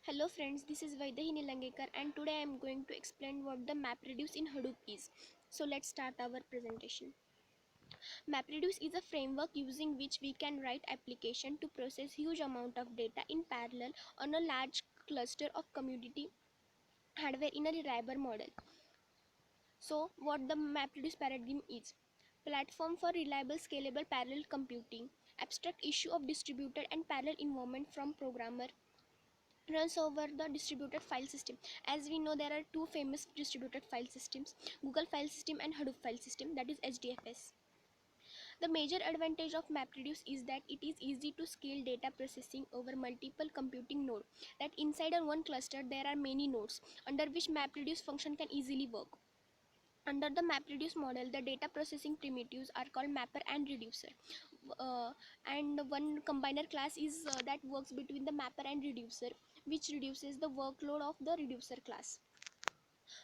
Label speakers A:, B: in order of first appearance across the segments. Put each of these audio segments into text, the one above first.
A: Hello friends, this is Vaidehi Nilangekar and today I am going to explain what the MapReduce in Hadoop is. So let's start our presentation. MapReduce is a framework using which we can write application to process huge amount of data in parallel on a large cluster of community hardware in a reliable model. So what the MapReduce paradigm is: platform for reliable scalable parallel computing, abstract issue of distributed and parallel environment from programmer, runs over the distributed file system. As we know, there are two famous distributed file systems: Google File System and Hadoop File System, that is HDFS. The major advantage of MapReduce is that it is easy to scale data processing over multiple computing nodes. That inside a one cluster there are many nodes under which MapReduce function can easily work. Under the MapReduce model, the data processing primitives are called mapper and reducer. Uh, and one combiner class is that works between the mapper and reducer, which reduces the workload of the reducer class.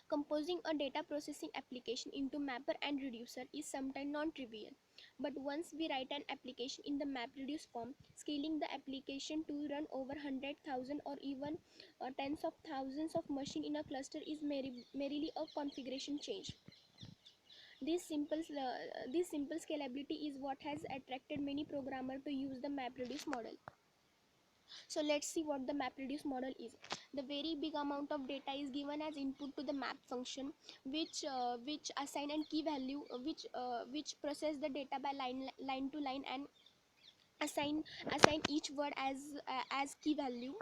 A: Composing a data processing application into mapper and reducer is sometimes non-trivial. But once we write an application in the MapReduce form, scaling the application to run over 100,000 or even tens of thousands of machines in a cluster is merely a configuration change. This simple scalability is what has attracted many programmers to use the MapReduce model. So let's see what the MapReduce model is. The very big amount of data is given as input to the map function, which assign and key value, which process the data by line to line and assign each word as key value.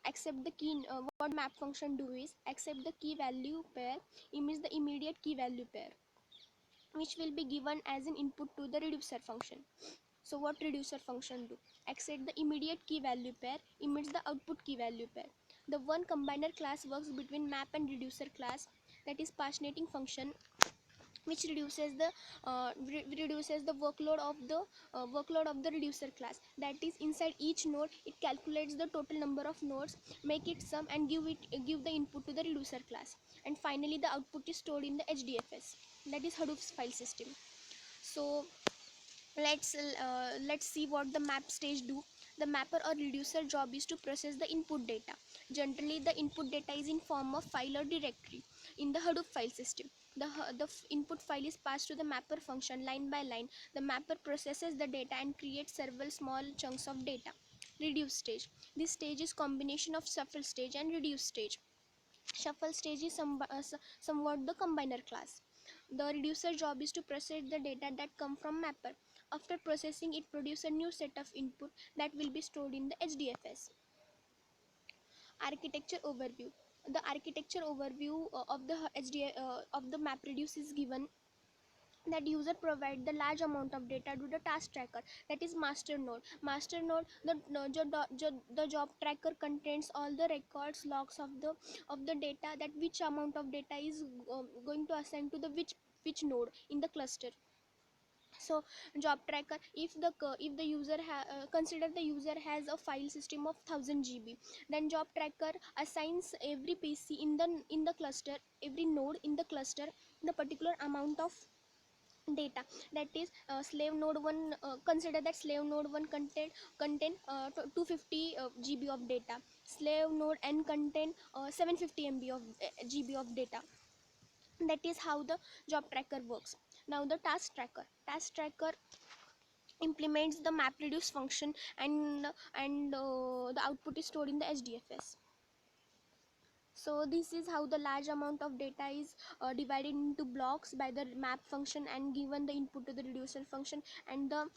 A: Accept the key. What map function do is accept the key value pair, emits the immediate key value pair, which will be given as an input to the reducer function. So what reducer function do? Accept the immediate key value pair, emits the output key value pair. The one combiner class works between map and reducer class, that is paginating function, which reduces the workload of the reducer class. That is, inside each node it calculates the total number of nodes, make it sum and give the input to the reducer class. And finally the output is stored in the HDFS, that is Hadoop's file system. So let's see what the map stage do. The mapper or reducer job is to process the input data. Generally the input data is in form of file or directory in the Hadoop file system. The input file is passed to the mapper function line by line. The mapper processes the data and creates several small chunks of data. Reduce stage: this stage is combination of shuffle stage and reduce stage. Shuffle stage is somewhat the combiner class. The reducer job is to process the data that come from mapper. After processing, it produces a new set of input that will be stored in the HDFS. Architecture overview. The architecture overview of the of the MapReduce is given. That user provide the large amount of data to the task tracker, that is master node. The job tracker contains all the records, logs of the data, that which amount of data is going to assign to the which node in the cluster. So job tracker, if the user consider the user has a file system of 1000 GB, then job tracker assigns every PC in the cluster, every node in the cluster, the particular amount of data. That is, slave node 1, consider that slave node 1 contain 250 GB of data. Slave node n contain 750 MB of GB of data. That is how the job tracker works. Now the task tracker implements the MapReduce function, and the output is stored in the HDFS. So this is how the large amount of data is divided into blocks by the map function and given the input to the reducer function, and the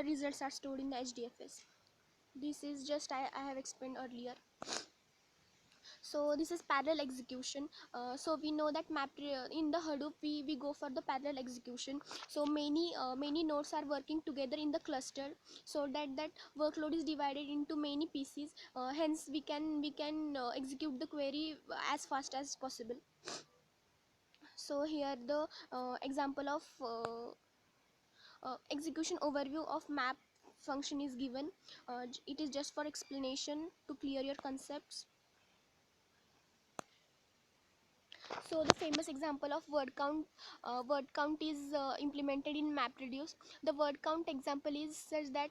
A: results are stored in the HDFS. This is just I have explained earlier. So this is parallel execution. So we know that in the Hadoop we go for the parallel execution. So many nodes are working together in the cluster, so that workload is divided into many PCs. Hence we can execute the query as fast as possible. So here the example of execution overview of map function is given. It is just for explanation to clear your concepts. So the famous example of word count is implemented in MapReduce. The word count example is such that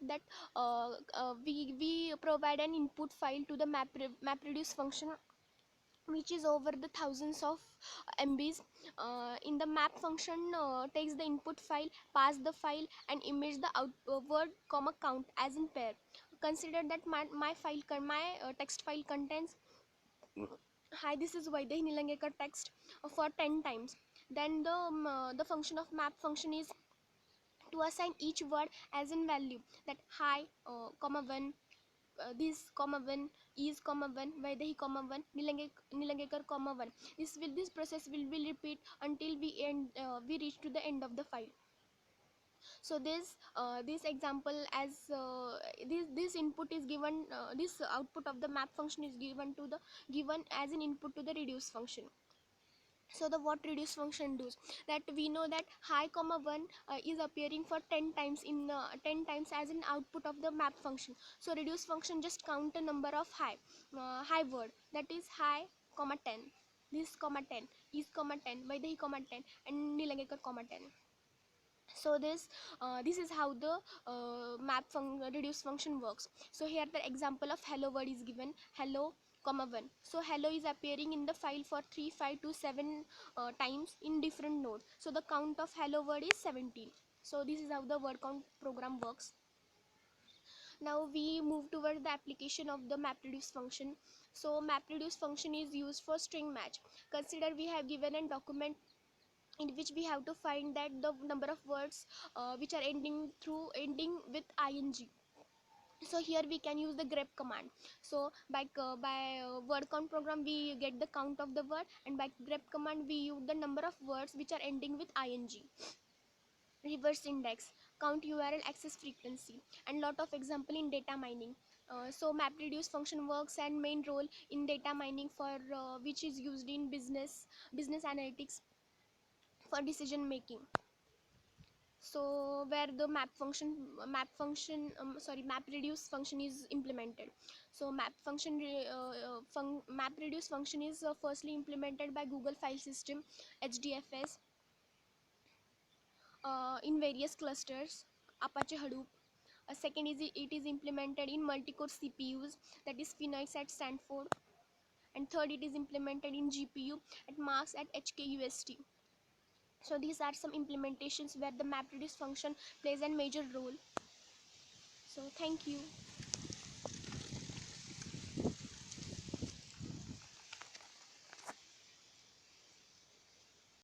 A: we provide an input file to the MapReduce function, which is over the thousands of MBs. In the map function takes the input file, pass the file, and image the word comma count as in pair. Consider that my text file contains, hi, this is Vaidehi Nilangekar text for 10 times. Then the function of map function is to assign each word as in value, that hi, comma 1, this comma 1, is comma 1, Vaidehi comma 1, Nilangekar comma 1. This process will repeat until we reach to the end of the file. So this example, as this input is given, this output of the map function is given as an input to the reduce function. So the what reduce function does, that we know that hi comma 1 is appearing for 10 times in 10 times as an output of the map function. So reduce function just count a number of hi word, that is hi comma 10, this comma 10, is comma 10, Vaidehi comma 10, and Nilangekar comma 10. So this is how the reduce function works. So here the example of hello word is given, hello comma 1. So hello is appearing in the file for 3, 5 to 7 times in different nodes. So the count of hello word is 17. So this is how the word count program works. Now we move toward the application of the MapReduce function. So MapReduce function is used for string match. Consider we have given a document in which we have to find that the number of words which are ending with ing. So here we can use the grep command. So by word count program we get the count of the word, and by grep command we use the number of words which are ending with ing. Reverse index, count URL access frequency, and lot of example in data mining. So MapReduce function works and main role in data mining, for which is used in business analytics for decision making. So where the map reduce function is implemented. So map reduce function is firstly implemented by Google File System, HDFS, in various clusters, Apache Hadoop. Second is it is implemented in multi-core CPUs, that is Phoenix at Stanford. And third, it is implemented in GPU at Mars at HKUST. So these are some implementations where the MapReduce function plays a major role. So thank you.